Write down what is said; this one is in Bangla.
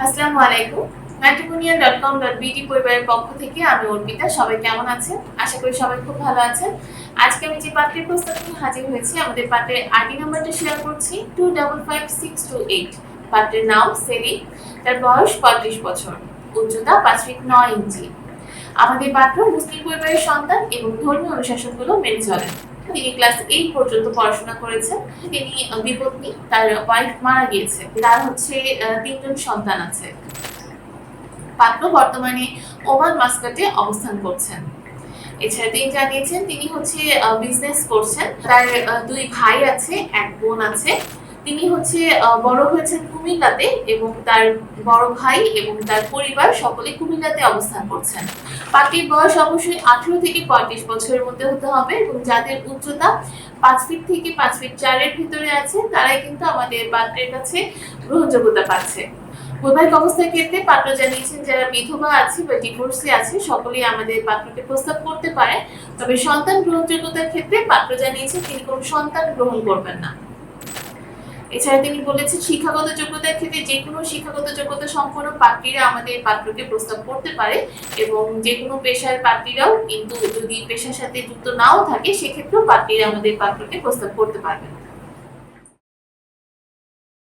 আসসালামু আলাইকুম। matrimonial.com.bd পরিবারের পক্ষ থেকে আমি অর্পিতা। সবাই কেমন আছেন? আশা করি সবাই খুব ভালো আছেন। আজকে আমি যে পাত্রের প্রস্তাব নিয়ে হাজির হয়েছি, আমাদের পাত্রের আইডি নাম্বারটা শেয়ার করছি 255628। পাত্রের নাম সেলিম, তার বয়স 35 বছর, উচ্চতা 5 ফিট 9 ইঞ্চি। আমাদের পাত্র মুসলিম পরিবারের সন্তান এবং ধর্মীয় অনুশাসনগুলো মেনে চলেন। তিনি ক্লাস 8 পর্যন্ত পড়াশোনা করেছেন। তিনি বিপত্নী, তার ওয়াইফ মারা গিয়েছে। তার হচ্ছে 3 জন সন্তান আছে। পাত্র বর্তমানে ওমান মাস্কাটে অবস্থান করছেন। এছাড়া তিনি জানিয়েছেন তিনি হচ্ছে বিজনেস করছেন। তার 2 ভাই আছে, 1 বোন আছে। তিনি হচ্ছে বড় হয়েছেন কুমিল্লাতে এবং তার বড় ভাই এবং তার পরিবার সকলে কুমিল্লাতে অবস্থান করছেন। পাত্রীর বয়স অবশ্যই 18 থেকে 35 বছরের মধ্যে হতে হবে এবং যাদের উচ্চতা 5 ফিট থেকে 5 ফিট 4 এর ভিতরে আছে তারাই কিন্তু আমাদের পাত্রের কাছে গ্রহণযোগ্যতা পাচ্ছে। বৈবাহিক অবস্থার ক্ষেত্রে পাত্র জানিয়েছেন যারা বিধবা আছে বা ডিভোর্সে আছে সকলেই আমাদের পাত্রকে প্রস্তাব করতে পারে। তবে সন্তান গ্রহণযোগ্যতার ক্ষেত্রে পাত্র জানিয়েছেন তিনি কোনো সন্তান গ্রহণ করবেন না। এছাড়া তিনি বলেছেন শিক্ষাগত যোগ্যতার ক্ষেত্রে যে কোনো শিক্ষাগত যোগ্যতা সম্পন্ন পাত্রীরা আমাদের পাত্রকে প্রস্তাব করতে পারে এবং যে কোনো পেশার পাত্রীরাও কিন্তু যদি পেশার সাথে যুক্ত নাও থাকে সেক্ষেত্রেও পাত্রীরা আমাদের পাত্রকে প্রস্তাব করতে পারবেন।